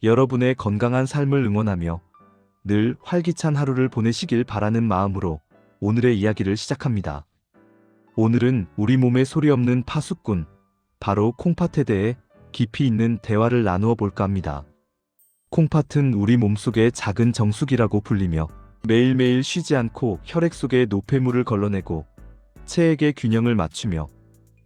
여러분의 건강한 삶을 응원하며 늘 활기찬 하루를 보내시길 바라는 마음으로 오늘의 이야기를 시작합니다. 오늘은 우리 몸에 소리 없는 파수꾼, 바로 콩팥에 대해 깊이 있는 대화를 나누어 볼까 합니다. 콩팥은 우리 몸속의 작은 정수기라고 불리며 매일매일 쉬지 않고 혈액 속에 노폐물을 걸러내고 체액의 균형을 맞추며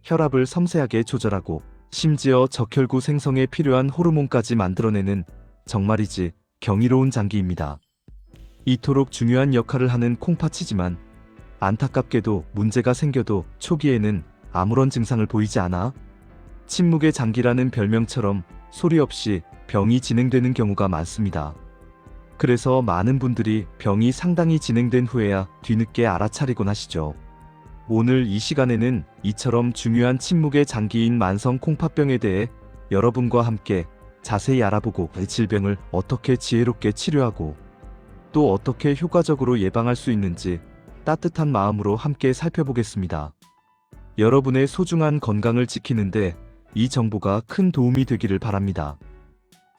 혈압을 섬세하게 조절하고 심지어 적혈구 생성에 필요한 호르몬까지 만들어내는 정말이지 경이로운 장기입니다. 이토록 중요한 역할을 하는 콩팥이지만 안타깝게도 문제가 생겨도 초기에는 아무런 증상을 보이지 않아 침묵의 장기라는 별명처럼 소리 없이 병이 진행되는 경우가 많습니다. 그래서 많은 분들이 병이 상당히 진행된 후에야 뒤늦게 알아차리곤 하시죠. 오늘 이 시간에는 이처럼 중요한 침묵의 장기인 만성 콩팥병에 대해 여러분과 함께 자세히 알아보고 이 질병을 어떻게 지혜롭게 치료하고 또 어떻게 효과적으로 예방할 수 있는지 따뜻한 마음으로 함께 살펴보겠습니다. 여러분의 소중한 건강을 지키는데 이 정보가 큰 도움이 되기를 바랍니다.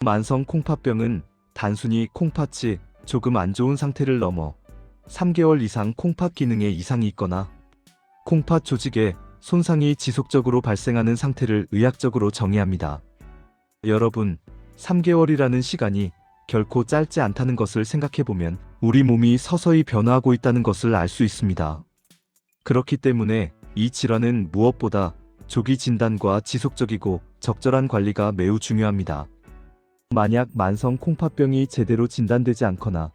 만성 콩팥병은 단순히 콩팥이 조금 안 좋은 상태를 넘어 3개월 이상 콩팥 기능에 이상이 있거나 콩팥 조직에 손상이 지속적으로 발생하는 상태를 의학적으로 정의합니다. 여러분, 3개월이라는 시간이 결코 짧지 않다는 것을 생각해보면 우리 몸이 서서히 변화하고 있다는 것을 알 수 있습니다. 그렇기 때문에 이 질환은 무엇보다 조기 진단과 지속적이고 적절한 관리가 매우 중요합니다. 만약 만성 콩팥병이 제대로 진단되지 않거나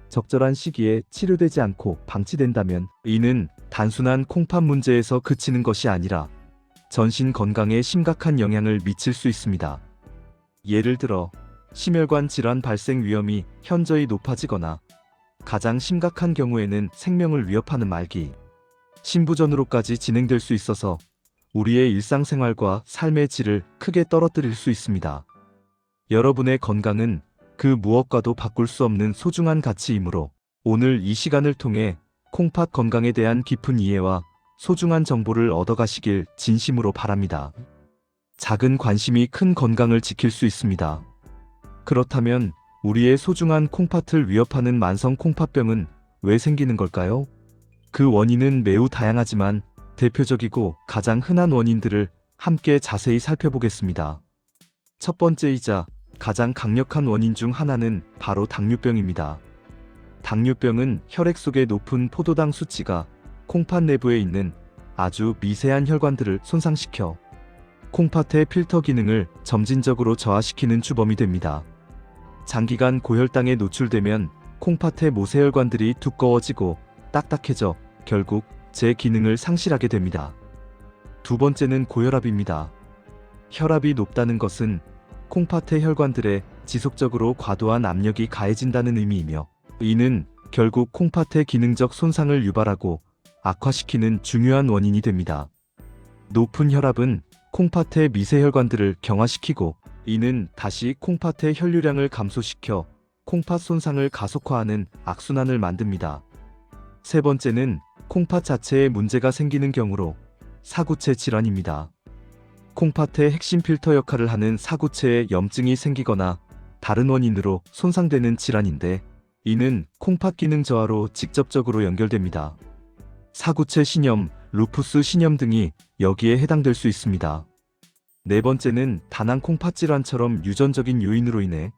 적절한 시기에 치료되지 않고 방치된다면 이는 단순한 콩팥 문제에서 그치는 것이 아니라 전신 건강에 심각한 영향을 미칠 수 있습니다. 예를 들어 심혈관 질환 발생 위험이 현저히 높아지거나 가장 심각한 경우에는 생명을 위협하는 말기, 심부전으로까지 진행될 수 있어서 우리의 일상생활과 삶의 질을 크게 떨어뜨릴 수 있습니다. 여러분의 건강은 그 무엇과도 바꿀 수 없는 소중한 가치이므로 오늘 이 시간을 통해 콩팥 건강에 대한 깊은 이해와 소중한 정보를 얻어가시길 진심으로 바랍니다. 작은 관심이 큰 건강을 지킬 수 있습니다. 그렇다면 우리의 소중한 콩팥을 위협하는 만성 콩팥병은 왜 생기는 걸까요? 그 원인은 매우 다양하지만 대표적이고 가장 흔한 원인들을 함께 자세히 살펴보겠습니다. 첫 번째이자 가장 강력한 원인 중 하나는 바로 당뇨병입니다. 당뇨병은 혈액 속의 높은 포도당 수치가 콩팥 내부에 있는 아주 미세한 혈관들을 손상시켜 콩팥의 필터 기능을 점진적으로 저하시키는 주범이 됩니다. 장기간 고혈당에 노출되면 콩팥의 모세혈관들이 두꺼워지고 딱딱해져 결국 제 기능을 상실하게 됩니다. 두 번째는 고혈압입니다. 혈압이 높다는 것은 콩팥의 혈관들에 지속적으로 과도한 압력이 가해진다는 의미이며 이는 결국 콩팥의 기능적 손상을 유발하고 악화시키는 중요한 원인이 됩니다. 높은 혈압은 콩팥의 미세혈관들을 경화시키고 이는 다시 콩팥의 혈류량을 감소시켜 콩팥 손상을 가속화하는 악순환을 만듭니다. 세 번째는 콩팥 자체에 문제가 생기는 경우로 사구체 질환입니다. 콩팥의 핵심 필터 역할을 하는 사구체에 염증이 생기거나 다른 원인으로 손상되는 질환인데 이는 콩팥 기능 저하로 직접적으로 연결됩니다. 사구체 신염, 루푸스 신염 등이 여기에 해당될 수 있습니다. 네 번째는 다낭 콩팥 질환처럼 유전적인 요인으로 인해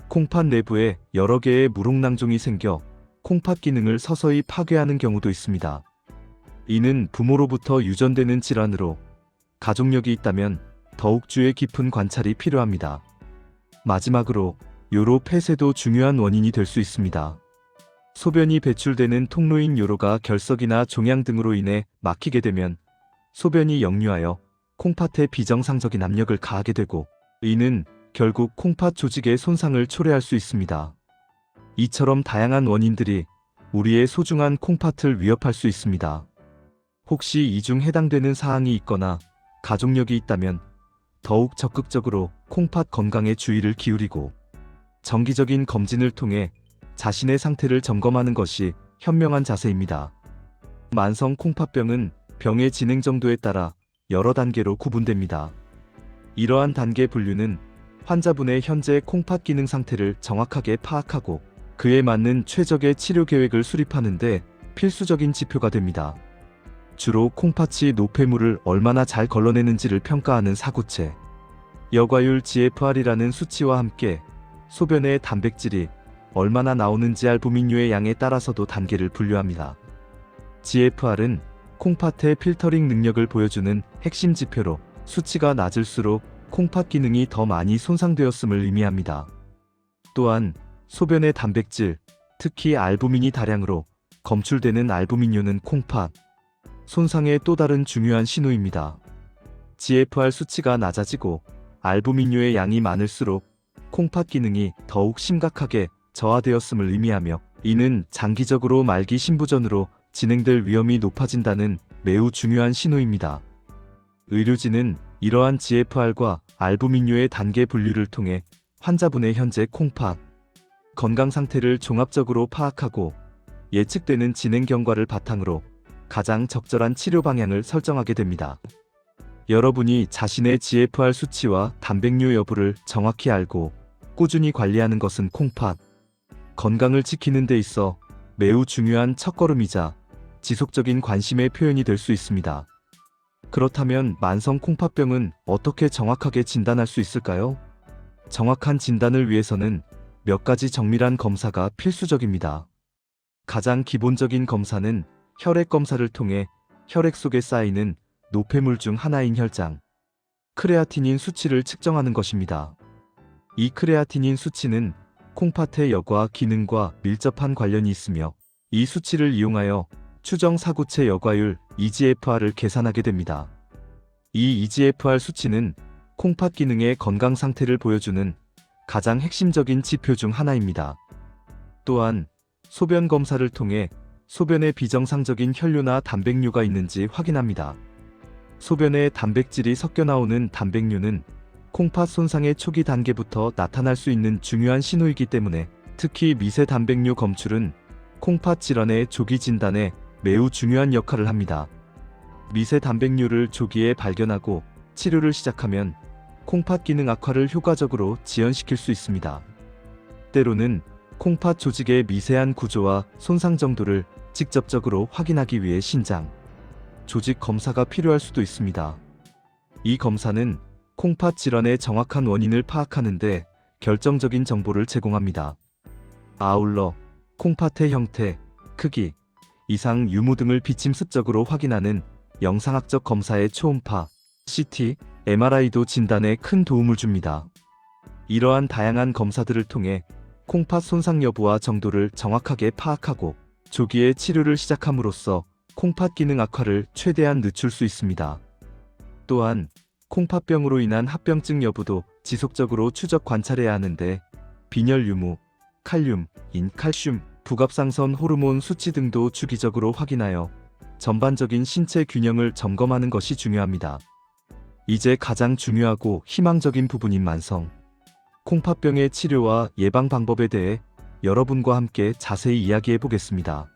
콩팥 내부에 여러 개의 물혹낭종이 생겨 콩팥 기능을 서서히 파괴하는 경우도 있습니다. 이는 부모로부터 유전되는 질환으로 가족력이 있다면 더욱 주의 깊은 관찰이 필요합니다. 마지막으로 요로 폐쇄도 중요한 원인이 될 수 있습니다. 소변이 배출되는 통로인 요로가 결석이나 종양 등으로 인해 막히게 되면 소변이 역류하여 콩팥에 비정상적인 압력을 가하게 되고 이는 결국 콩팥 조직의 손상을 초래할 수 있습니다. 이처럼 다양한 원인들이 우리의 소중한 콩팥을 위협할 수 있습니다. 혹시 이 중 해당되는 사항이 있거나 가족력이 있다면 더욱 적극적으로 콩팥 건강에 주의를 기울이고 정기적인 검진을 통해 자신의 상태를 점검하는 것이 현명한 자세입니다. 만성 콩팥병은 병의 진행 정도에 따라 여러 단계로 구분됩니다. 이러한 단계 분류는 환자분의 현재 콩팥 기능 상태를 정확하게 파악하고 그에 맞는 최적의 치료 계획을 수립하는 데 필수적인 지표가 됩니다. 주로 콩팥이 노폐물을 얼마나 잘 걸러내는지를 평가하는 사구체, 여과율 GFR이라는 수치와 함께 소변의 단백질이 얼마나 나오는지 알부민류의 양에 따라서도 단계를 분류합니다. GFR은 콩팥의 필터링 능력을 보여주는 핵심 지표로 수치가 낮을수록 콩팥 기능이 더 많이 손상되었음을 의미합니다. 또한 소변의 단백질, 특히 알부민이 다량으로 검출되는 알부민류는 콩팥 손상의 또 다른 중요한 신호입니다. GFR 수치가 낮아지고 알부민류의 양이 많을수록 콩팥 기능이 더욱 심각하게 저하되었음을 의미하며 이는 장기적으로 말기 신부전으로 진행될 위험이 높아진다는 매우 중요한 신호입니다. 의료진은 이러한 GFR과 알부민류의 단계 분류를 통해 환자분의 현재 콩팥 건강 상태를 종합적으로 파악하고 예측되는 진행 경과를 바탕으로 가장 적절한 치료 방향을 설정하게 됩니다. 여러분이 자신의 GFR 수치와 단백뇨 여부를 정확히 알고 꾸준히 관리하는 것은 콩팥 건강을 지키는 데 있어 매우 중요한 첫걸음이자 지속적인 관심의 표현이 될 수 있습니다. 그렇다면 만성 콩팥병은 어떻게 정확하게 진단할 수 있을까요? 정확한 진단을 위해서는 몇 가지 정밀한 검사가 필수적입니다. 가장 기본적인 검사는 혈액 검사를 통해 혈액 속에 쌓이는 노폐물 중 하나인 혈장, 크레아티닌 수치를 측정하는 것입니다. 이 크레아티닌 수치는 콩팥의 여과 기능과 밀접한 관련이 있으며 이 수치를 이용하여 추정 사구체 여과율 EGFR을 계산하게 됩니다. 이 EGFR 수치는 콩팥 기능의 건강 상태를 보여주는 가장 핵심적인 지표 중 하나입니다. 또한 소변 검사를 통해 소변에 비정상적인 혈류나 단백뇨가 있는지 확인합니다. 소변에 단백질이 섞여 나오는 단백뇨는 콩팥 손상의 초기 단계부터 나타날 수 있는 중요한 신호이기 때문에 특히 미세 단백뇨 검출은 콩팥 질환의 조기 진단에 매우 중요한 역할을 합니다. 미세 단백뇨를 조기에 발견하고 치료를 시작하면 콩팥 기능 악화를 효과적으로 지연시킬 수 있습니다. 때로는 콩팥 조직의 미세한 구조와 손상 정도를 직접적으로 확인하기 위해 신장, 조직 검사가 필요할 수도 있습니다. 이 검사는 콩팥 질환의 정확한 원인을 파악하는 데 결정적인 정보를 제공합니다. 아울러 콩팥의 형태, 크기, 이상 유무 등을 비침습적으로 확인하는 영상학적 검사의 초음파, CT, MRI도 진단에 큰 도움을 줍니다. 이러한 다양한 검사들을 통해 콩팥 손상 여부와 정도를 정확하게 파악하고 조기에 치료를 시작함으로써 콩팥 기능 악화를 최대한 늦출 수 있습니다. 또한 콩팥병으로 인한 합병증 여부도 지속적으로 추적 관찰해야 하는데 빈혈 유무, 칼륨, 인칼슘, 부갑상선 호르몬 수치 등도 주기적으로 확인하여 전반적인 신체 균형을 점검하는 것이 중요합니다. 이제 가장 중요하고 희망적인 부분인 만성 콩팥병의 치료와 예방 방법에 대해 여러분과 함께 자세히 이야기해 보겠습니다.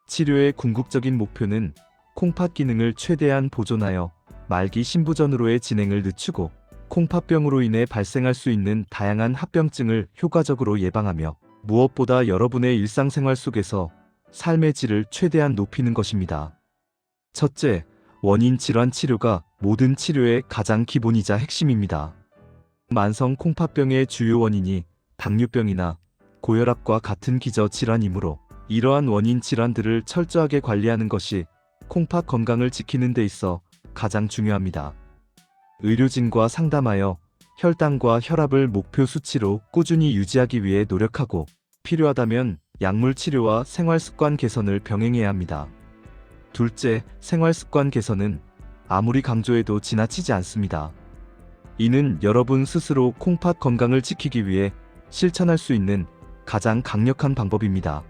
치료의 궁극적인 목표는 콩팥 기능을 최대한 보존하여 말기 신부전으로의 진행을 늦추고 콩팥병으로 인해 발생할 수 있는 다양한 합병증을 효과적으로 예방하며 무엇보다 여러분의 일상생활 속에서 삶의 질을 최대한 높이는 것입니다. 첫째, 원인 질환 치료가 모든 치료의 가장 기본이자 핵심입니다. 만성 콩팥병의 주요 원인이 당뇨병이나 고혈압과 같은 기저 질환이므로 이러한 원인 질환들을 철저하게 관리하는 것이 콩팥 건강을 지키는 데 있어 가장 중요합니다. 의료진과 상담하여 혈당과 혈압을 목표 수치로 꾸준히 유지하기 위해 노력하고 필요하다면 약물 치료와 생활습관 개선을 병행해야 합니다. 둘째, 생활습관 개선은 아무리 강조해도 지나치지 않습니다. 이는 여러분 스스로 콩팥 건강을 지키기 위해 실천할 수 있는 가장 강력한 방법입니다.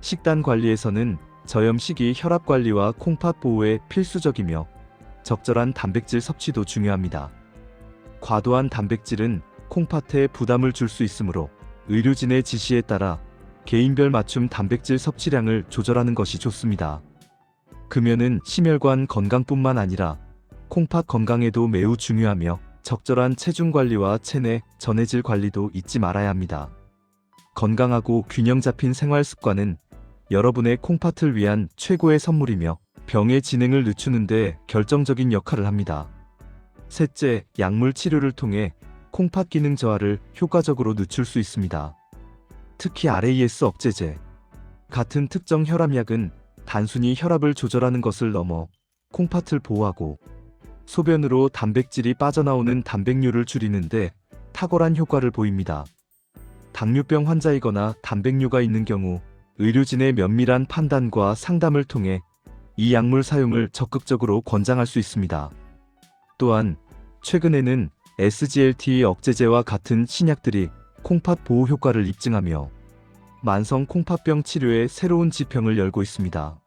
식단 관리에서는 저염 시기 혈압 관리와 콩팥 보호에 필수적이며 적절한 단백질 섭취도 중요합니다. 과도한 단백질은 콩팥에 부담을 줄 수 있으므로 의료진의 지시에 따라 개인별 맞춤 단백질 섭취량을 조절하는 것이 좋습니다. 금연은 심혈관 건강뿐만 아니라 콩팥 건강에도 매우 중요하며 적절한 체중 관리와 체내 전해질 관리도 잊지 말아야 합니다. 건강하고 균형 잡힌 생활 습관은 여러분의 콩팥을 위한 최고의 선물이며 병의 진행을 늦추는 데 결정적인 역할을 합니다. 셋째, 약물 치료를 통해 콩팥 기능 저하를 효과적으로 늦출 수 있습니다. 특히 RAS 억제제 같은 특정 혈압약은 단순히 혈압을 조절하는 것을 넘어 콩팥을 보호하고 소변으로 단백질이 빠져나오는 단백뇨를 줄이는데 탁월한 효과를 보입니다. 당뇨병 환자이거나 단백뇨가 있는 경우 의료진의 면밀한 판단과 상담을 통해 이 약물 사용을 적극적으로 권장할 수 있습니다. 또한 최근에는 SGLT 억제제와 같은 신약들이 콩팥 보호 효과를 입증하며 만성 콩팥병 치료의 새로운 지평을 열고 있습니다.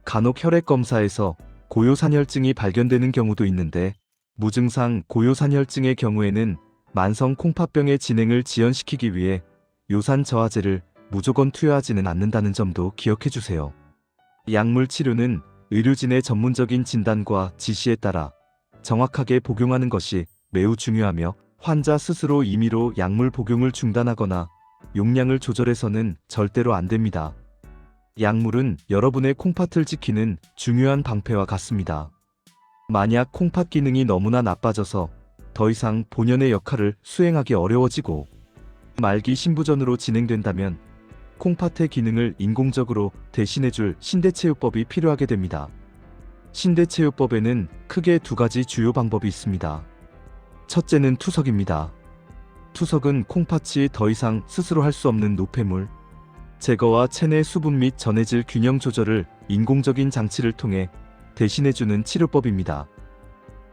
간혹 혈액 검사에서 고요산혈증이 발견되는 경우도 있는데 무증상 고요산혈증의 경우에는 만성 콩팥병의 진행을 지연시키기 위해 요산 저하제를 무조건 투여하지는 않는다는 점도 기억해 주세요. 약물 치료는 의료진의 전문적인 진단과 지시에 따라 정확하게 복용하는 것이 매우 중요하며 환자 스스로 임의로 약물 복용을 중단하거나 용량을 조절해서는 절대로 안 됩니다. 약물은 여러분의 콩팥을 지키는 중요한 방패와 같습니다. 만약 콩팥 기능이 너무나 나빠져서 더 이상 본연의 역할을 수행하기 어려워지고 말기 신부전으로 진행된다면 콩팥의 기능을 인공적으로 대신해줄 신대체요법이 필요하게 됩니다. 신대체요법에는 크게 두 가지 주요 방법이 있습니다. 첫째는 투석입니다. 투석은 콩팥이 더 이상 스스로 할 수 없는 노폐물 제거와 체내 수분 및 전해질 균형 조절을 인공적인 장치를 통해 대신해주는 치료법입니다.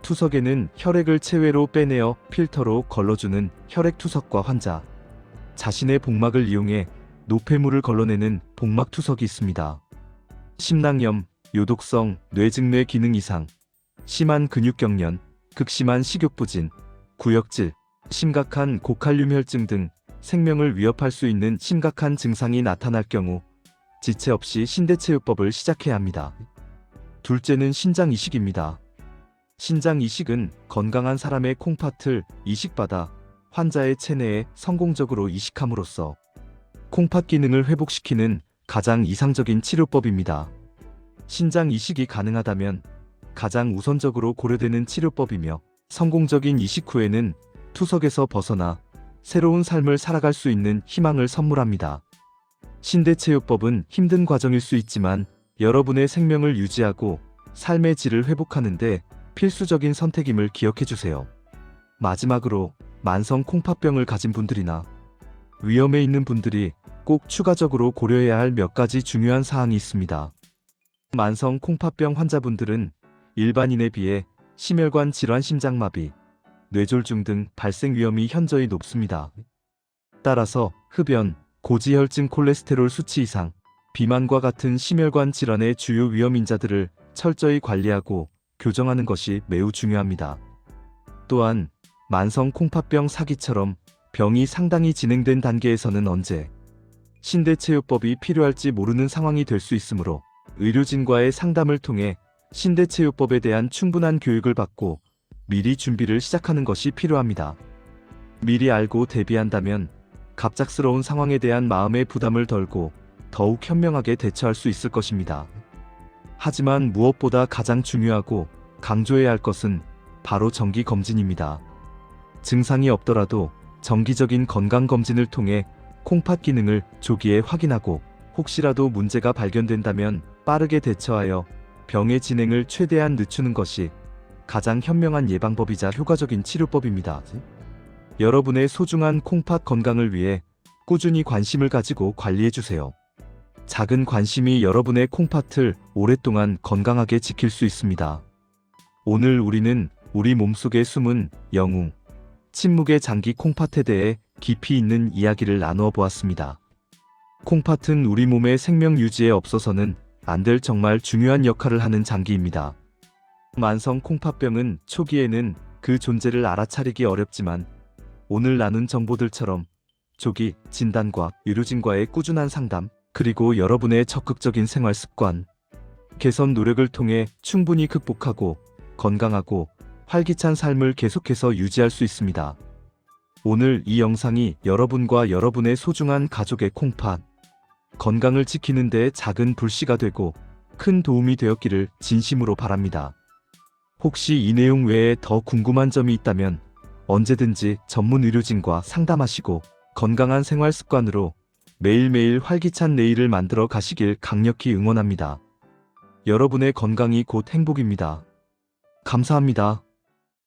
투석에는 혈액을 체외로 빼내어 필터로 걸러주는 혈액투석과 환자 자신의 복막을 이용해 노폐물을 걸러내는 복막투석이 있습니다. 심낭염, 요독성, 뇌증뇌 기능 이상, 심한 근육경련, 극심한 식욕부진, 구역질, 심각한 고칼륨 혈증 등 생명을 위협할 수 있는 심각한 증상이 나타날 경우 지체 없이 신대체요법을 시작해야 합니다. 둘째는 신장 이식입니다. 신장 이식은 건강한 사람의 콩팥을 이식받아 환자의 체내에 성공적으로 이식함으로써 콩팥 기능을 회복시키는 가장 이상적인 치료법입니다. 신장 이식이 가능하다면 가장 우선적으로 고려되는 치료법이며 성공적인 이식 후에는 투석에서 벗어나 새로운 삶을 살아갈 수 있는 희망을 선물합니다. 신대체요법은 힘든 과정일 수 있지만 여러분의 생명을 유지하고 삶의 질을 회복하는 데 필수적인 선택임을 기억해 주세요. 마지막으로 만성 콩팥병을 가진 분들이나 위험에 있는 분들이 꼭 추가적으로 고려해야 할 몇 가지 중요한 사항이 있습니다. 만성 콩팥병 환자분들은 일반인에 비해 심혈관 질환, 심장마비, 뇌졸중 등 발생 위험이 현저히 높습니다. 따라서 흡연, 고지혈증, 콜레스테롤 수치 이상, 비만과 같은 심혈관 질환의 주요 위험 인자들을 철저히 관리하고 교정하는 것이 매우 중요합니다. 또한 만성 콩팥병 사기처럼 병이 상당히 진행된 단계에서는 언제 신대체요법이 필요할지 모르는 상황이 될 수 있으므로 의료진과의 상담을 통해 신대체요법에 대한 충분한 교육을 받고 미리 준비를 시작하는 것이 필요합니다. 미리 알고 대비한다면 갑작스러운 상황에 대한 마음의 부담을 덜고 더욱 현명하게 대처할 수 있을 것입니다. 하지만 무엇보다 가장 중요하고 강조해야 할 것은 바로 정기 검진입니다. 증상이 없더라도 정기적인 건강검진을 통해 콩팥 기능을 조기에 확인하고 혹시라도 문제가 발견된다면 빠르게 대처하여 병의 진행을 최대한 늦추는 것이 가장 현명한 예방법이자 효과적인 치료법입니다. 여러분의 소중한 콩팥 건강을 위해 꾸준히 관심을 가지고 관리해주세요. 작은 관심이 여러분의 콩팥을 오랫동안 건강하게 지킬 수 있습니다. 오늘 우리는 우리 몸속에 숨은 영웅, 침묵의 장기 콩팥에 대해 깊이 있는 이야기를 나누어 보았습니다. 콩팥은 우리 몸의 생명 유지에 없어서는 안 될 정말 중요한 역할을 하는 장기입니다. 만성 콩팥병은 초기에는 그 존재를 알아차리기 어렵지만 오늘 나눈 정보들처럼 조기 진단과 의료진과의 꾸준한 상담, 그리고 여러분의 적극적인 생활 습관, 개선 노력을 통해 충분히 극복하고 건강하고 활기찬 삶을 계속해서 유지할 수 있습니다. 오늘 이 영상이 여러분과 여러분의 소중한 가족의 콩팥, 건강을 지키는 데 작은 불씨가 되고 큰 도움이 되었기를 진심으로 바랍니다. 혹시 이 내용 외에 더 궁금한 점이 있다면 언제든지 전문 의료진과 상담하시고 건강한 생활 습관으로 매일매일 활기찬 내일을 만들어 가시길 강력히 응원합니다. 여러분의 건강이 곧 행복입니다. 감사합니다.